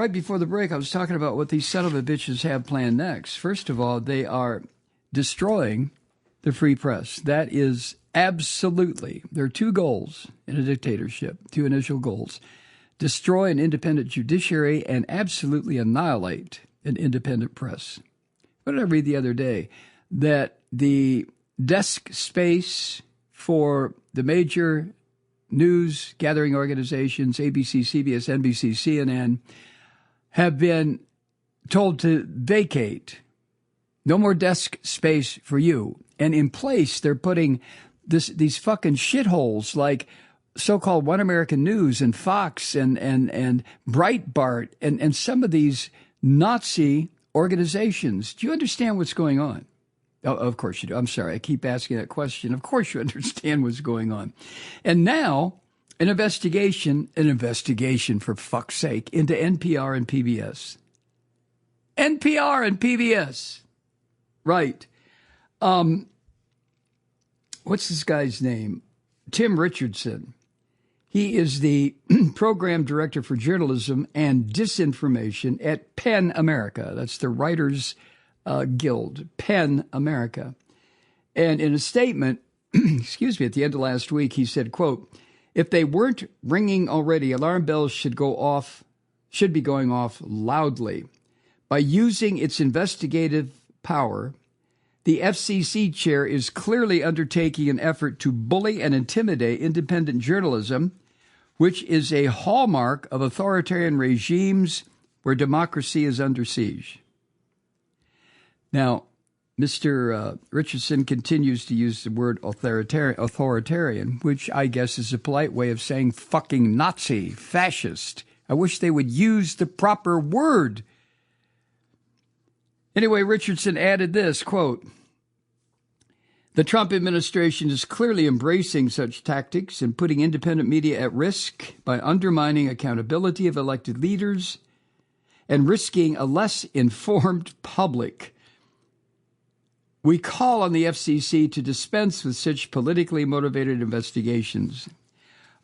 right before the break, I was talking about what these son of a bitches have planned next. First of all, they are destroying the free press. That is absolutely, there are two goals in a dictatorship, two initial goals. Destroy an independent judiciary and absolutely annihilate an independent press. What did I read the other day? That the desk space for the major news gathering organizations, ABC, CBS, NBC, CNN, have been told to vacate. No more desk space for you. And in place, they're putting these fucking shitholes like so-called One American News and Fox and Breitbart and some of these Nazi organizations. Do you understand what's going on? Oh, of course you do. I'm sorry. I keep asking that question. Of course you understand what's going on. And now an investigation for fuck's sake into NPR and PBS. NPR and PBS. Right. What's this guy's name? Tim Richardson. He is the program director for journalism and disinformation at PEN America. That's the Writers Guild, PEN America. And in a statement, at the end of last week, he said, quote, if they weren't ringing already, alarm bells should be going off loudly. By using its investigative power, the FCC chair is clearly undertaking an effort to bully and intimidate independent journalism, which is a hallmark of authoritarian regimes where democracy is under siege. Now, Mr. Richardson continues to use the word authoritarian, which I guess is a polite way of saying fucking Nazi, fascist. I wish they would use the proper word. Anyway, Richardson added this, quote, the Trump administration is clearly embracing such tactics and putting independent media at risk by undermining accountability of elected leaders and risking a less informed public. We call on the FCC to dispense with such politically motivated investigations.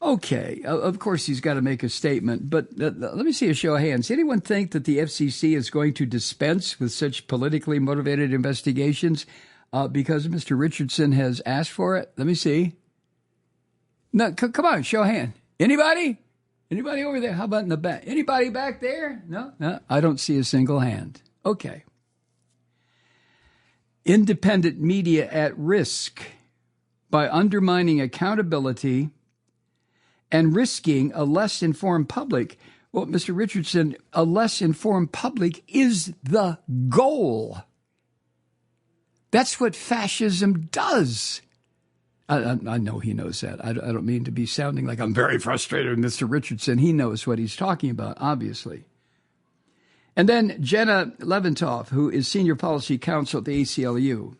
Okay, of course he's got to make a statement, but let me see a show of hands. Anyone think that the FCC is going to dispense with such politically motivated investigations because Mr. Richardson has asked for it? Let me see. No, come on, show of hand. Anybody? Anybody over there? How about in the back? Anybody back there? No, I don't see a single hand. Okay. Independent media at risk by undermining accountability and risking a less informed public. Well, Mr. Richardson, a less informed public is the goal. That's what fascism does. I know he knows that. I don't mean to be sounding like I'm very frustrated with Mr. Richardson. He knows what he's talking about, obviously. And then Jenna Leventoff, who is senior policy counsel at the ACLU,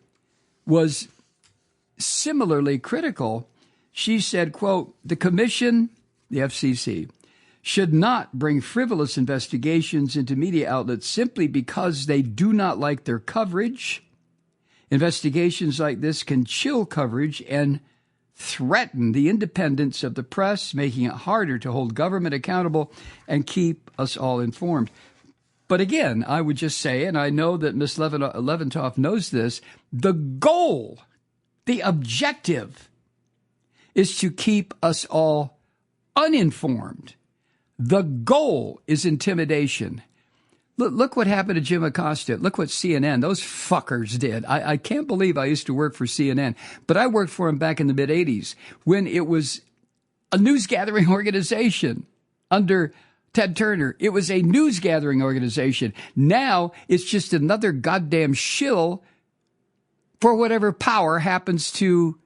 was similarly critical. She said, quote, the commission, the FCC, should not bring frivolous investigations into media outlets simply because they do not like their coverage. Investigations like this can chill coverage and threaten the independence of the press, making it harder to hold government accountable and keep us all informed. But again, I would just say, and I know that Ms. Leventoff knows this, the goal, the objective, is to keep us all uninformed. The goal is intimidation. Look what happened to Jim Acosta. Look what CNN, those fuckers did. I can't believe I used to work for CNN, but I worked for them back in the mid-'80s when it was a news-gathering organization under Ted Turner. It was a news-gathering organization. Now it's just another goddamn shill for whatever power happens to,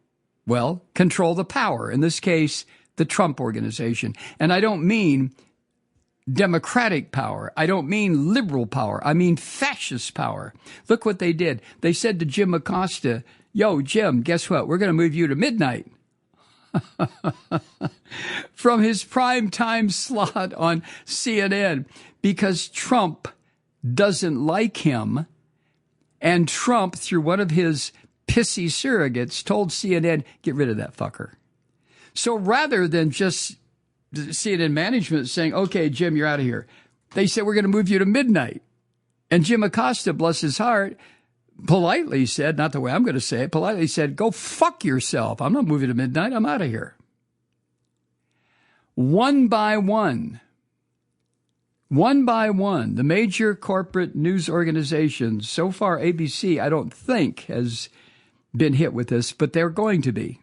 well, control the power. In this case, the Trump organization. And I don't mean democratic power. I don't mean liberal power. I mean fascist power. Look what they did. They said to Jim Acosta, yo, Jim, guess what? We're going to move you to midnight. From his prime time slot on CNN because Trump doesn't like him. And Trump, through one of his pissy surrogates, told CNN, get rid of that fucker. So rather than just CNN management saying, okay, Jim, you're out of here, They said, we're going to move you to midnight. And Jim Acosta, bless his heart, politely said, not the way I'm going to say it, politely said, go fuck yourself. I'm not moving to midnight. I'm out of here. One by one, the major corporate news organizations, so far ABC, I don't think, has been hit with this, but they're going to be.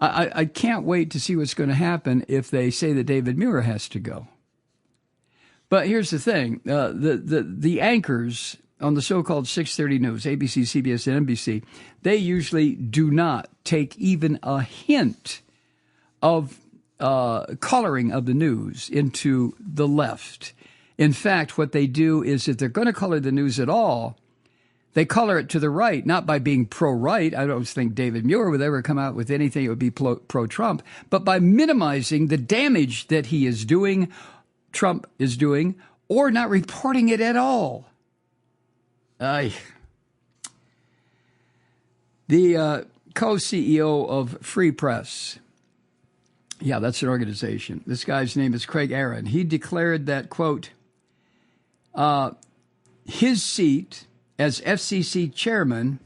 I can't wait to see what's going to happen if they say that David Muir has to go. But here's the thing. The anchors on the so-called 630 News, ABC, CBS, and NBC, they usually do not take even a hint of coloring of the news into the left. In fact, what they do is if they're going to color the news at all, they color it to the right, not by being pro-right. I don't think David Muir would ever come out with anything that would be pro-Trump, but by minimizing the damage that he is doing, Trump is doing, or not reporting it at all. The co-CEO of Free Press, yeah, that's an organization. This guy's name is Craig Aaron. He declared that, quote, his seat as FCC chairman,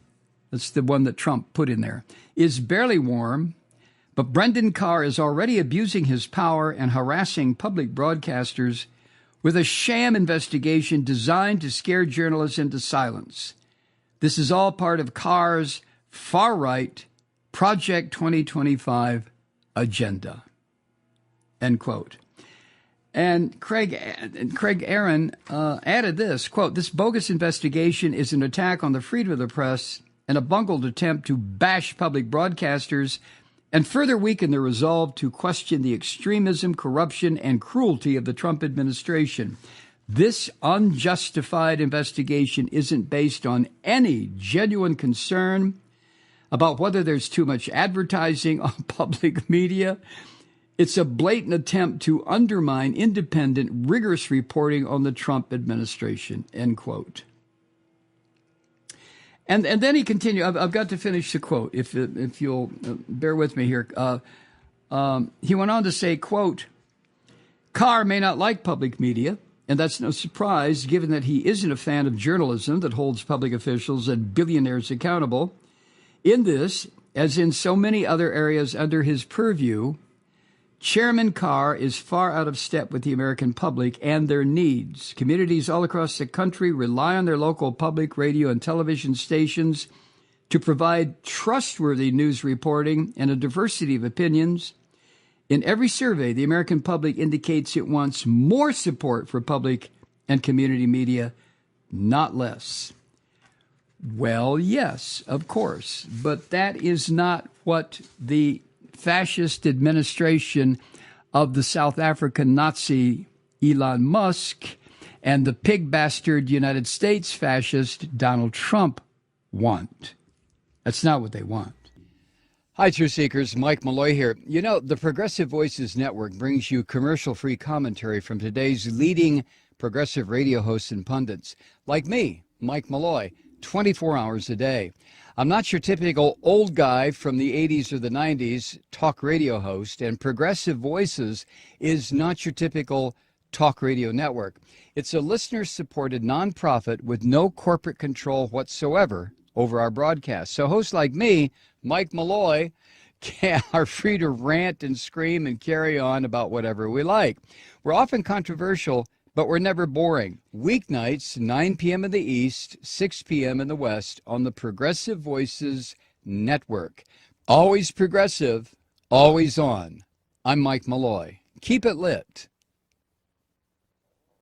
that's the one that Trump put in there, is barely warm, but Brendan Carr is already abusing his power and harassing public broadcasters with a sham investigation designed to scare journalists into silence. This is all part of Carr's far-right Project 2025 agenda, end quote. And Craig Aaron added this, quote, this bogus investigation is an attack on the freedom of the press and a bungled attempt to bash public broadcasters and further weaken their resolve to question the extremism, corruption, and cruelty of the Trump administration. This unjustified investigation isn't based on any genuine concern about whether there's too much advertising on public media. It's a blatant attempt to undermine independent, rigorous reporting on the Trump administration, end quote. And then he continued. I've got to finish the quote, if you'll bear with me here. He went on to say, quote, Carr may not like public media, and that's no surprise given that he isn't a fan of journalism that holds public officials and billionaires accountable. In this, as in so many other areas under his purview, Chairman Carr is far out of step with the American public and their needs. Communities all across the country rely on their local public radio and television stations to provide trustworthy news reporting and a diversity of opinions. In every survey, the American public indicates it wants more support for public and community media, not less. Well, yes, of course, but that is not what the fascist administration of the South African Nazi Elon Musk and the pig bastard United States fascist Donald Trump want. That's not what they want. Hi, Truth Seekers. Mike Malloy here. You know, the Progressive Voices Network brings you commercial-free commentary from today's leading progressive radio hosts and pundits, like me, Mike Malloy, 24 hours a day. I'm not your typical old guy from the 80s or the 90s talk radio host, and Progressive Voices is not your typical talk radio network. It's a listener-supported nonprofit with no corporate control whatsoever over our broadcast. So hosts like me, Mike Malloy, are free to rant and scream and carry on about whatever we like. We're often controversial, but we're never boring. Weeknights, 9 p.m. in the East, 6 p.m. in the West on the Progressive Voices Network. Always progressive, always on. I'm Mike Malloy. Keep it lit.